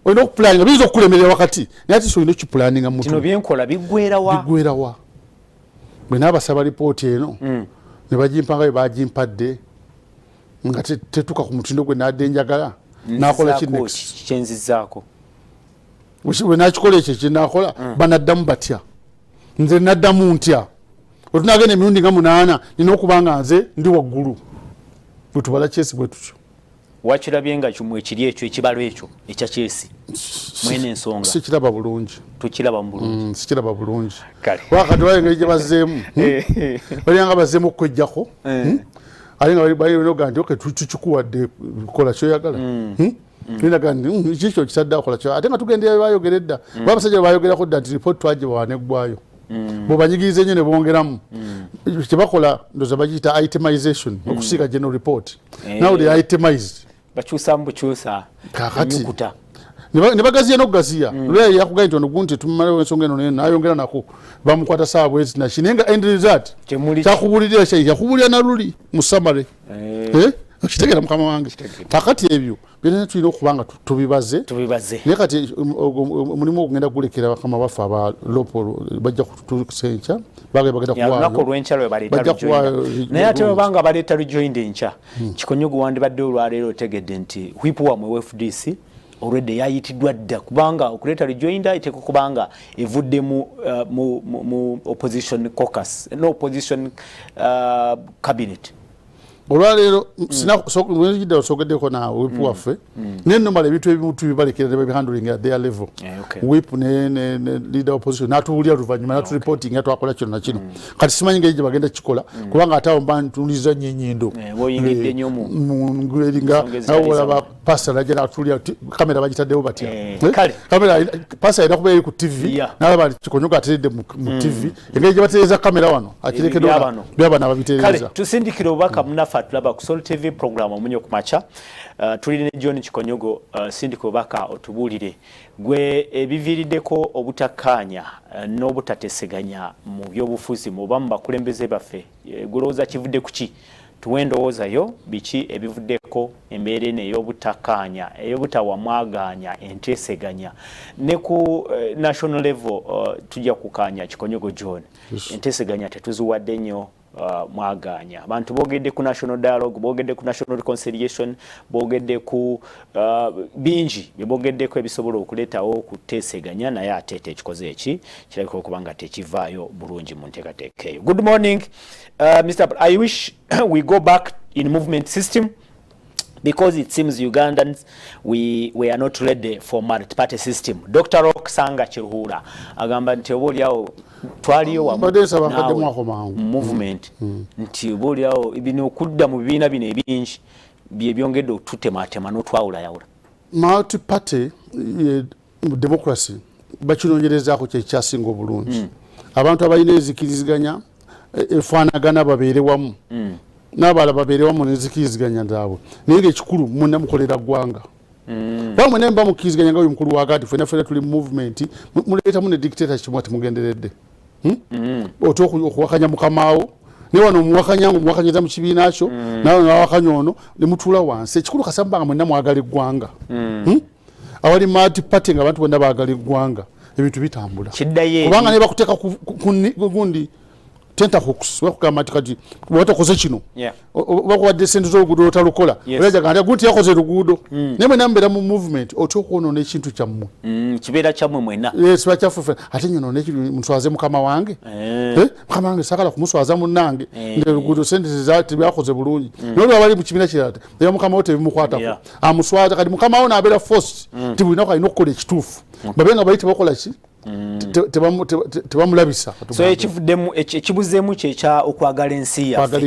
olina okupulaninga biyinza okukulemerera wakati naye ati olina okipulaninga kino byenkola biggwerawa bwe naabasaba lipooti eno ne bagimpanga bwe bagimpadde nga tetuka ku mutindo gwe nadde njagala nakola kyenzizaako bwe nakikola ekyo kyenakola banaddamu batya nze naddamu ntya wetunagenda emirundi nga 8 nina okuba nga nze ndi waggulu bwe tubala kyesi bwe tutyo wakirabye nga kimwe ekiri ekyo ekibalo ekyo ekya kyesi mwene ensonga sikiraba bulungi tukiraba mu bulungi sikiraba bulungi wakati wali engeri gye bazzeemu baliyanga bazzeemu okkwejjako ate nga balinoga nti oke tukikuwadde kola kyoyagala ninaga nti kikyo kisadde akola kyo ate nga tugendera bayogera edda abasajja bayogerako dda nti ripooti twagibawa neggwayo bwebanyigiriza ennyo ne bongeramu kyebakola ndoza bagiyita itemization okusiiga general report now they itemized bakyusamu bukyusa kakati ne bagaziya n'okugaziya lwera yakugaye nti ono gunti tumumalewo ensonga eno neno nayongera nako bamukwata saabwe ezinaki naye nga end result kyakubulirira yakubulira naluli mu samare okitegeera mukama wange kakati ebyo byonna tulina okuba nga tubibaze naye kati omulimu ogugenda gulekera bakama baffe aba lopo bajja kutusenca bagenda kuwaayonaye ate obanga baleeta rejoined enkya Kikonyogo wandibadde olwaleero otegedde nti whip wamwe wa FDC already yayitiddwa dda kubanga okuleeta rejoinder iteeka kubanga evudde mu opposition caucus no opposition cabinet olwaleero sinakidda osogeddeko na whip waffe naye nomala ebintu ebimu tubibalekera ne babihandling at their level whip ne leader opposition natuwulira luvannyuma naturiporting nga twakola kino na kino kati simanyi ngeri gye bagenda kikola kubanga ate awo mba ntuliza nnyo enyindo nga olaba pasta najja natulira kamera bagitaddewo batya kamera pasta alina kuba eri ku tv nalaba Kikonyogo ateredde mu tv engeri gye batereeza kamera wano akirekeddwa byabana babitereeza tusindikira obubaka munafa fa tulaba ku Soul TV program Omunnyo ku makya. Tuli ne John Kikonyogo sindiko baka otubulire gwe ebiviriddeko obutakkaanya n'obutateseganya mu byobufuzi mu bamu bakulembeze baffe gulowooza kivudde ku ki tuwendowoozayo biki ebivuddeko embeera eno ey'obutakkaanya ey'obutawamwaganya enteeseganya ne ku national level tujja kukaanya Kikonyogo John enteeseganya tetuziwadde nnyo mwaganya abantu bogedde ku national dialogue bogedde ku national reconciliation bogedde ku bingi byogeddeko ebisobola okuleetawo okuteeseganya naye ate ekikoze eki kirabika okuba nga tekivaayo bulungi mu nteekateeka eyo. Good morning, Mr. I wish we go back in movement system because it seems Ugandans we are not ready for multi-party system. Dr. Rock Sanga Chiruhura agamba nti oboolyawo twaliyo wamu movement nti oboolyawo bino okudda mu bibiina bino ebingi byongedde okututemaatema n'otwawulayawula. Multi-party democracy bakinonyerezaako kyekyasinga obulungi. Abantu abalina ezikiriziganya efaanagana babeere wamu n'abalala babeere wamu nezikiriziganya zaabwe naye ng'ekikulu mwenna mukolera ggwanga. Bamwe ne mba mukiriziganya nga mukulu wa kati ffenna tuli movement muleetamu ne dictatorship mwati mugenderedde. Okuwakanya mukamaawo ne wano muwakanyiza mu kibiina kyo nawe nawakanya ono ne mutuula wansi. Ekikulu kasamba nga mwenna mwagala eggwanga. Awali multi-party nga abantu bonna baagala eggwanga ebintu bitambula. Kubanga ne bakuteeka gundi tentahooks bakugamba nti kati watakoze kino bakuwadde sente z'oluguudo otalukola olaja gandi gunti yakoze luguudo naye mwena mubeera mu movement otya okwonoona ekintu kyammwe kibeera kyammwe mwenna kiba kyaffe ate nyonoona ekiri muswaze mukama wange mukama wange saagala kumuswaza munnange nti oluguudo sente tebyakoze bulungi naye olwo abali mu kibiina kirala era mukama wo tebimukwatako amuswaza kati mukama wo naabeera forced ti bulinaku alina okukola ekituufu babe nga bali tebakola ki tebamulabisa. So ekibuzeemu kyekya okwagala ensi yaffe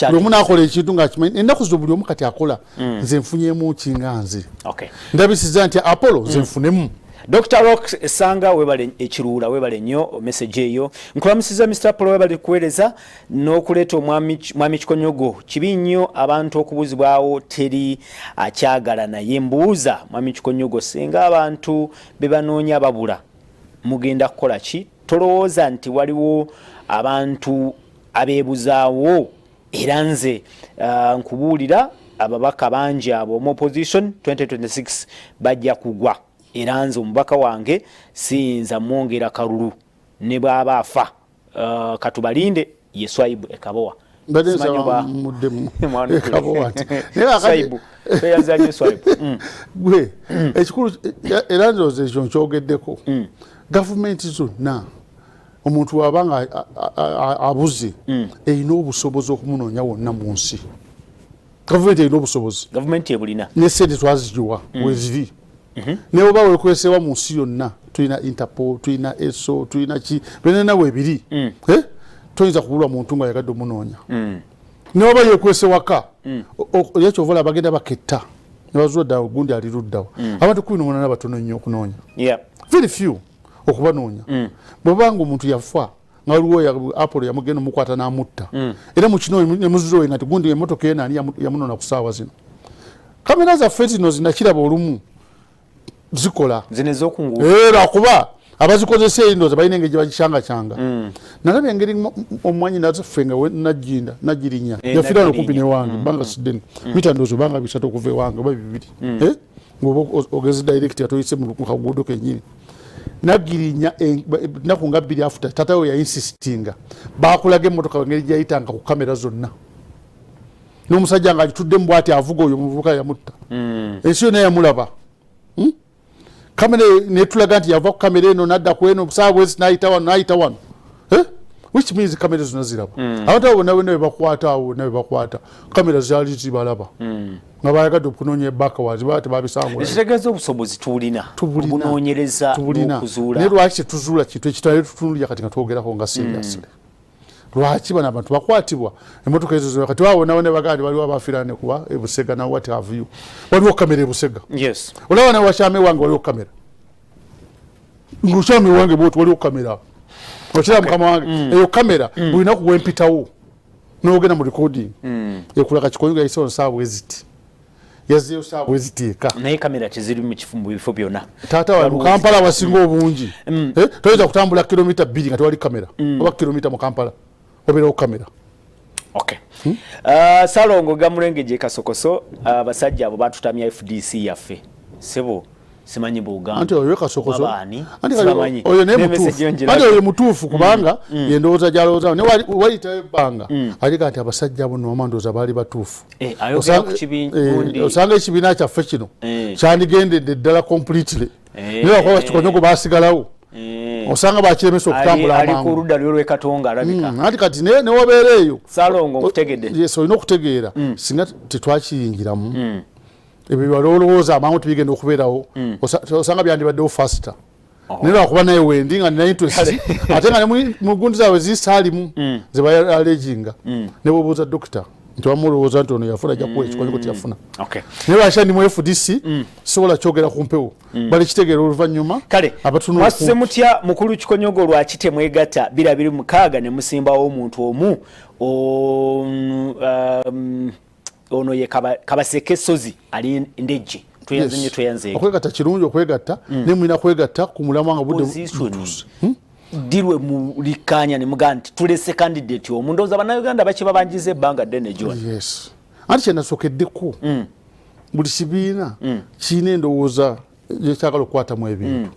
buli omu naakola ekintu ngaakimanyi ennaku zino buli omu kati akola nze nfunyemu kinga nze ndabisiza nti Apollo nze nfunemu. Dr. Rock Sanga webale ekiruula webale nnyo message eyo nkulamusiza Mr. Apollo webale kuweereza n'okuleeta mwami Kikonyogo kibi nnyo abantu okubuzibwawo teri akyagala naye mbuuza mwami Kikonyogo singa abantu bebanoonya babula mugenda kukola ki? Tolowooza nti waliwo abantu abeebuzaawo era nze nkubuulira ababaka bangi abo mu opposition 2026 bajja kugwa era nze omubaka wange siyinza mwongera kalulu ne bw'aba afa katubalinde ye Swaibu Ekabowa gwe ekikulu era nzoze ekyo nkyogeddeko gavumenti zonna omuntu wabanga abuze erina obusobozi okumunoonya wonna mu nsi. Gavumenti erina obusobozi ebulina ne sente twazigiwa weziri naye oba wekwesewa mu nsi yonna tulina Interpol tulina ESO tulina ki byonna weebiri toyinza kubulwa muntu nga yagadde omunoonya naye oba yekwesewaka yakyovola bagenda baketta ne bazuula ddala gundi ali luddawa abantu 18 batono nnyo okunoonya very few okubanoonya bwebanga omuntu yafa nga waliwo Apollo yamugenda omukwata n'amutta era mu kino ne muzuuwe nga gundi emmotoka ye naani yamunoona ku ssaawa zino. Kamera zaffe zino zinakiraba olumu zikola era kuba abazikozesa endooza balina engeri bagicanga nalaba engeri omwanyi nazaffe nga nagirinya yafiira okumpi newange banga sideni mita ndoozo banga bisatu okuva ewange oba bibiri ngoba ogezi direct atoyise mu kaguudo kenyini nagirinya naku nga bbiri afuta tata we yayinsistinga bakulaga emmotoka engeri gyayitanga ku kamera zonna n'omusajja nga agituddemu bw'ati avuga oyo muvubuka yamutta ensi yonna yamulaba. Kamera netulaga nti yava ku kamera eno nadda ku eno saawa bwezi n'ayita wano which means kamera zonna ziraba abantu abo bonna bonna bebakwata kamera zaali zibalaba nga bayagadde okunoonya ebbaka waziba tebabisangula ekitegeeza obusobozi tubulina obunoonyereza n'okuzuula naye lwaki tetuzuula kintu ekitali tutunulya kati nga twogerako nga seriously lwaki bano abantu bakwatibwa emmotoka ezo kati wabona ne bagandi waliwo abafiira ne kuba ebusega na what have you waliwo kamera ebusega olaba ne wakyame wange waliwo kamera ngukyame wange bwoti waliwo kamera wakira mukama wange eyo kamera bulina kuwempitawo n'ogenda mu recording ekulaga Kikonyogo yayise nsaabu eziti yazio saabu eziteeka naye kamera teziri mu kifumbu bifo byonna taata wa Kampala wasinga obungi toyinza kutambula kilomita 2 nga tewali kamera oba kilomita mu Kampala obeerawo kamera. Okay. Salongo gamulengeje kasokoso abasajja abo batutamya FDC yaffe sebo simanyi Buganda anti oyo kasokoso anti oyo ne mutufu anti oyo mutufu kubanga yendoza jaloza ne wali tebanga alika ati abasajja abo no mandoza bali batufu ayogera ku kibindi osanga ekibina kya ffe kino kyandigendedde ddala completely niba kwa Kikonyogo basigalawo osanga bakiremesa okutambula amangu ali ku ludda lwe Katonga alabika anti kati ne wobeereeyo Salongo okutegedde yes olina okutegeera singa tetwakiyingiramu ebyo byalowooza amangu tubigenda okubeerawo osanga byandibaddewo faster naye lwakuba naye wendi nga nina interest ate nga ne mu gundi zaabwe zisaalimu ze bayaleginga ne bwobuuza dokita nti wamulowooza nti ono yafuna jakuwa Kikonyogo tiyafuna naye lwakya ndi mu FDC sobola kyogera ku mpewo bali kitegeera oluvannyuma kale mwasuse mutya mukulu Kikonyogo lwaki temwegatta 226 ne musimbawo omuntu omu ono ye kabaseke sozi ali ndeje tuyanze tuyanze okwegatta kirungi okwegatta ne mwina kwegatta ku mulamwa nga budde dirwe mu likanya ne muganti tulese candidate omu ndoza bannayuganda baki babanjize ebbanga ddene jwa yes anti kyenasokeddeko buli kibiina kiina endowooza yekyagala okukwata mu ebintu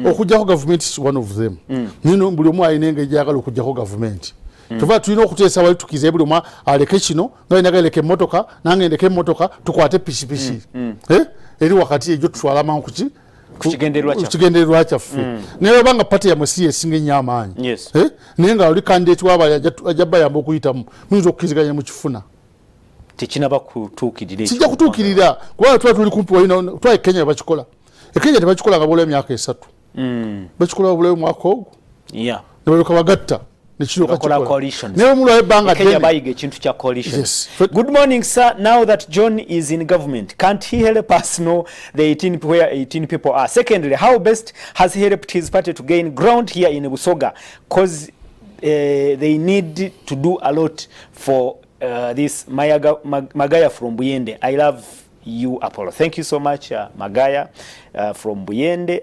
okujjako gavumenti is one of them nino buli omu alina engeri gyagala okujjako gavumenti tuva tulina okuteesa wali tukize buli omu aleke kino ngayinaga eleke emmotoka nange ndeke emmotoka tukwate pisipisi eri wakati egyo tutwala amangu kuki kukigendererwa kyaffe naye obanga pati yamwe si yesinga ennyo amaanyi naye nga oli kandidate waaba ajja bayamba okuyitamu muyinza okukkiriziganya mu kifuna tekinaba kutuukirira kijja kutuukirira kubanga tuba tuli kumpi walina twali Kenya bakikola ekenya tebakikola nga bulayo emyaka 3 bakikola bulayo mwaka ogwo ne balyoka bagatta Good morning, sir. Now that John is in government, can't he help us know where 18 people are? Secondly, how best has he helped his party to gain ground here in Busoga? Because they need to do a lot for this Magaya from Buyende. I love you, Apollo. Thank you so much, Magaya from Buyende.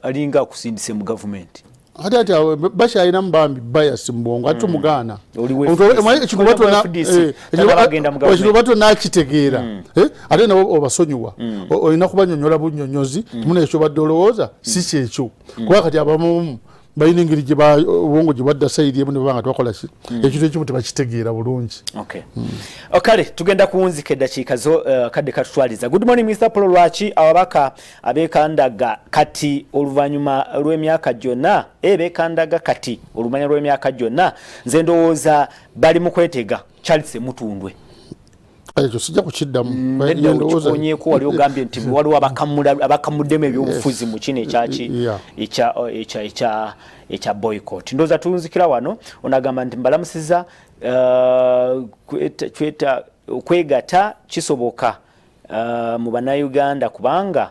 Alinga kusindise mu government. Ati basha ina mbambi bias mbongo atu mugana ekirubato nakitegeera ate nabo obasonyiwa olina kubanyonyola bunyonyozi muna ekyo badde olowooza si kyekyo kuba kati abamu balina engeri obwongo gye badda sayidi emu ne babanga twakola ki ekintu ekimu tebakitegeera bulungi. Kale tugenda kuwunzika eddakiika zo kadde katutwaliza. Good morning Mr. Paul, lwaki ababaka abeekandaga kati oluvannyuma lw'emyaka gyonna beekandaga kati oluvannyuma lw'emyaka gyonna nze ndowooza bali mu kwetega Charles Mutundwe ekyo sijja kukiddamu onyeeko wali ogambye nti waliwo abakamuddemu ebyobufuzi mu kino ekya boycott. Ndowooza tuwunzikira wano onagamba nti mbalamusiza okwegatta kisoboka mu bannayuganda kubanga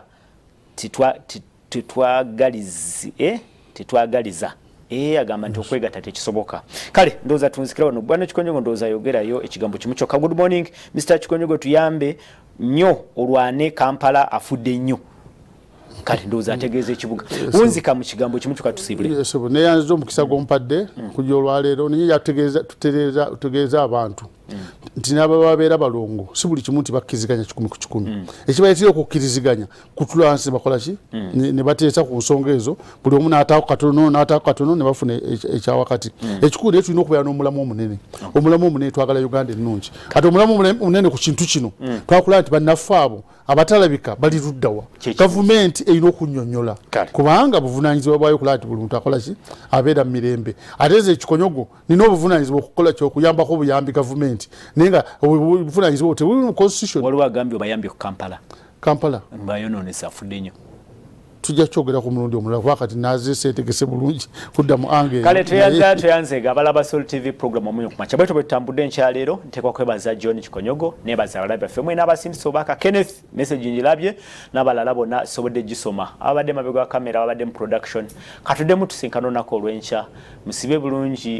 tetwagaliza agamba nti okwegatta tekisoboka. Kale ndowooza tunzikira wano bwana Kikonyogo ndowooza yogerayo ekigambo kimu kyokka. Good morning Mr. Kikonyogo, tuyambe nnyo olwane Kampala afudde nnyo. Kale ndowooza ategeeza ekibuga wunzika mu kigambo kimu kyokka tusibule. neyanziza omukisa gw'ompadde kujja olwaleero niye tutegeeza abantu nti nabo babeera balongo si buli kimu nti bakkiriziganya 100 ku 100 ekibayitira okukkiriziganya kutula wansi bakola ki ne bateesa ku nsonga ezo buli omu n'ataako katono ne bafuna ekyawakati ekikulu naye tulina okubeera n'omulamu omunene. Omulamu omunene twagala Uganda ennungi ate omulamu omunene ku kintu kino twakulaba nti bannaffe abo abatalabika bali luddawa gavumenti erina okunnyonnyola kubanga buvunaanyizibwa bwayo kulaba nti buli muntu akola ki abeera mu mirembe. Ate nze Kikonyogo nina obuvunaanyizibwa okukola ki okuyambako obuyambi gavumenti naye nga obuvunaanyizibwa tebuli mu constitution. Waliwo agambye obayambye ku Kampala mbayonoonesa afudde nnyo. Tujja kyogera ku mulundi omulala kuba kati naazise etegese bulungi kudda mu ange. Kale tuyanzega abalaba Soul TV program Omunnyo ku makya bwetu bwe tutambudde nkyaleero nteekwa kwebaza John Kikonyogo nebaza abalabi baffe mwe n'abasindisa obaka Kenneth message njirabye n'abalala bonna sobodde gisoma abadde mabega wa kamera abadde mu production katuddemu tusinkana olunaku olw'enkya musibe bulungi